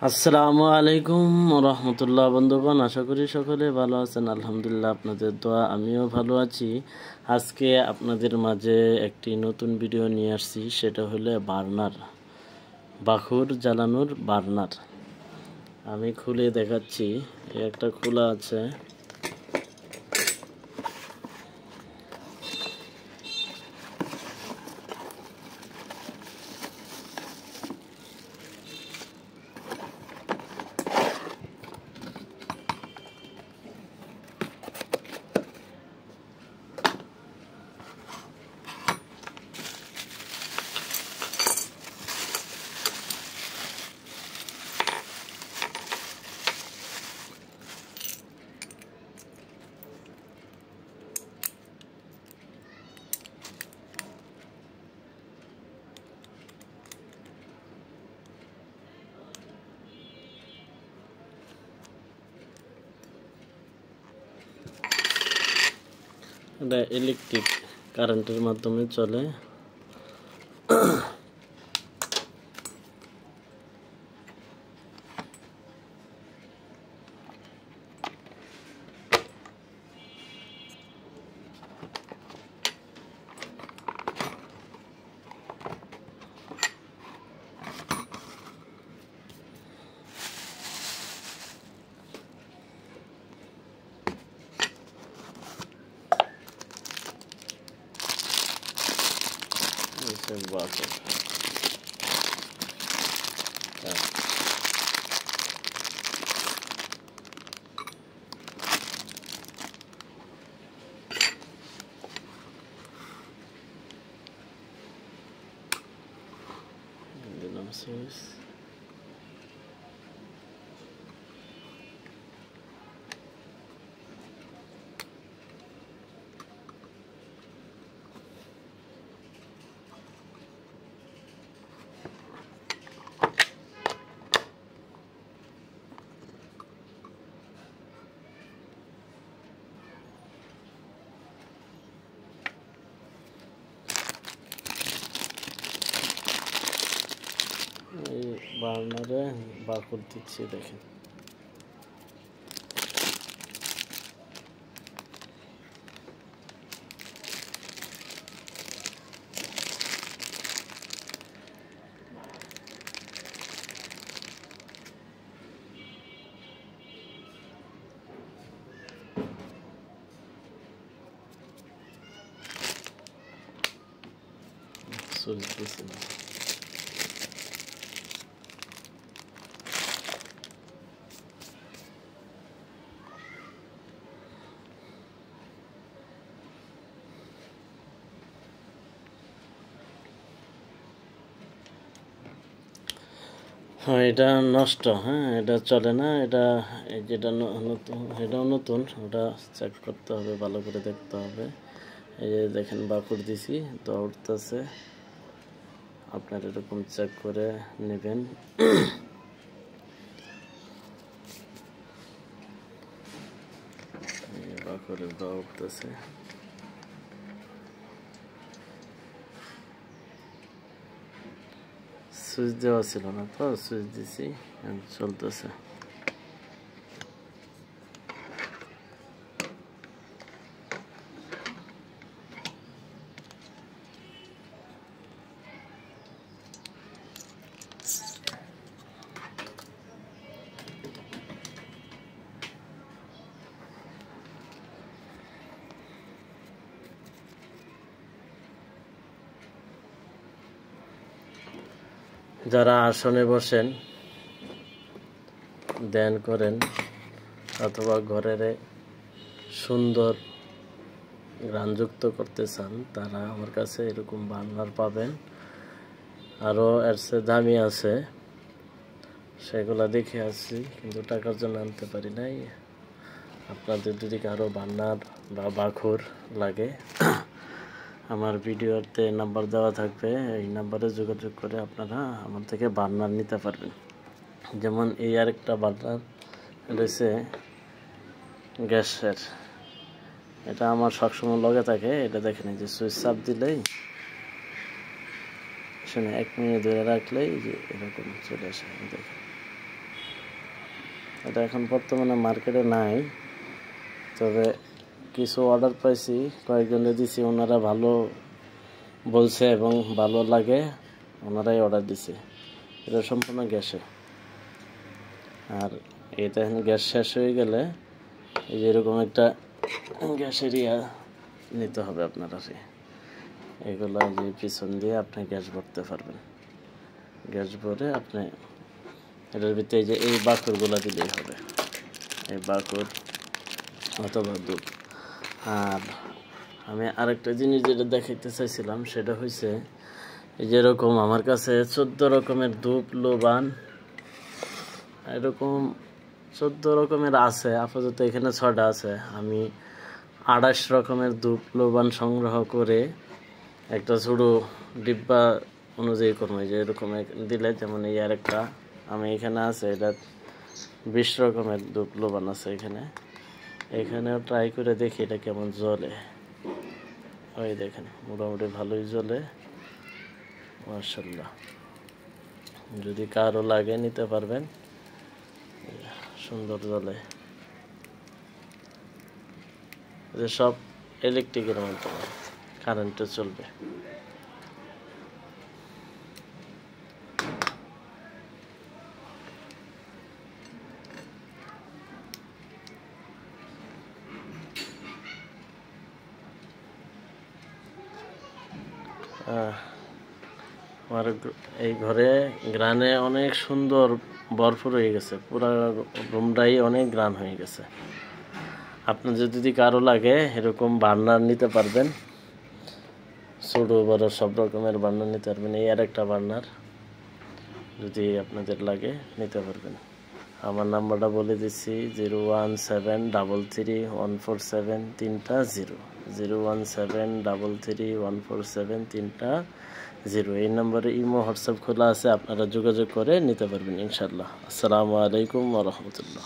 আসসালামু আলাইকুম রহমতুল্লাহ বন্ধুগণ, আশা করি সকলে ভালো আছেন। আলহামদুলিল্লাহ, আপনাদের দোয়া আমিও ভালো আছি। আজকে আপনাদের মাঝে একটি নতুন ভিডিও নিয়ে আসছি, সেটা হলো বার্নার, বাখুর জ্বালানোর বার্নার। আমি খুলে দেখাচ্ছি। একটা খোলা আছে, এটা ইলেকট্রিক কারেন্টের মাধ্যমে চলে। বাখুর দিলাম সুইচ। এই বার্নারে বাখুর দিচ্ছি, দেখেন। সুইচ দিচ্ছি না। হ্যাঁ, এটা নষ্ট। হ্যাঁ, এটা চলে না। এটা যেটা নতুন, এটাও নতুন, ওটা চেক করতে হবে, ভালো করে দেখতে হবে। এই যে দেখেন, বাকুর দিছি, দৌড়তেছে। আপনার এরকম চেক করে নেবেন। বাকুরে দৌড়তেছে। সুইচ দেওয়া ছিল না, তো সুইচ দিছি, চলতেছে। যারা আসনে বসেন, ধ্যান করেন, অথবা ঘরের সুন্দর ঘ্রাণযুক্ত করতে চান, তারা আমার কাছে এরকম বার্নার পাবেন। আরও এর চেয়ে দামি আছে, সেগুলা দেখে আসছি, কিন্তু টাকার জন্য আনতে পারি নাই। আপনাদের যদি কারো বার্নার বা বাখুর লাগে, আমার ভিডিওতে নাম্বার দেওয়া থাকবে, এই নাম্বারে যোগাযোগ করে আপনারা আমার থেকে বার্নার নিতে পারবেন। যেমন এই আরেকটা বার্নার রয়েছে গ্যাসের, এটা আমার সবসময় লগে থাকে। এটা দেখেন, যে সুইচ চাপ দিলেই, শুনে 1 মিনিট ধরে রাখলেই যে এরকম চলে আসে, দেখেন। এটা এখন বর্তমানে মার্কেটে নাই, তবে কিছু অর্ডার পাইছি, কয়েকজনে দিছি, ওনারা ভালো বলছে এবং ভালো লাগে, ওনারাই অর্ডার দিছে। এটা সম্পূর্ণ গ্যাসে। আর এটা এখন গ্যাস শেষ হয়ে গেলে এই যে এরকম একটা গ্যাসের নিতে হবে আপনারা। এগুলো যে পিছন দিয়ে আপনি গ্যাস ভরতে পারবেন। গ্যাস ভরে আপনি এটার ভিতরে যে এই বাকুরগুলো দিলেই হবে, এই বাকুর অথবা দুধ। আর আমি আরেকটা জিনিস যেটা দেখাইতে চাইছিলাম সেটা হয়েছে, যেরকম আমার কাছে 14 রকমের ধূপ লোবান, এরকম 14 রকমের আছে। আপাতত এখানে 6টা আছে। আমি 28 রকমের ধূপ লোবান সংগ্রহ করে একটা ছোটো ডিব্বা অনুযায়ী করবো। যে এরকম দিলে, যেমন এই আরেকটা আমি এখানে আছে, এটা 20 রকমের ধূপ লোবান আছে এখানেও ট্রাই করে দেখি এটা কেমন জ্বলে। ওই দেখেন মোটামুটি ভালোই জ্বলে, মাশাআল্লাহ। যদি কারো লাগে নিতে পারবেন, সুন্দর জ্বলে। সব ইলেকট্রিকের মাধ্যমে, কারেন্টে চলবে। আমার এই ঘরে গ্রানে অনেক সুন্দর ভরপুর হয়ে গেছে, পুরো রুমটাই অনেক গ্রান হয়ে গেছে। আপনার যদি কারো লাগে এরকম বার্নার নিতে পারবেন, ছোট বড় সব রকমের বার্নার নিতে পারবেন। এই আরেকটা বার্নার যদি আপনাদের লাগে নিতে পারবেন। আমার নাম্বারটা বলে দিচ্ছি, 01733147330, 01733147330। এই নম্বরে ইমো হোয়াটসঅ্যাপ খোলা আছে, আপনারা যোগাযোগ করে নিতে পারবেন ইনশাআল্লাহ। আসসালামু আলাইকুম ওয়া রাহমাতুল্লাহ।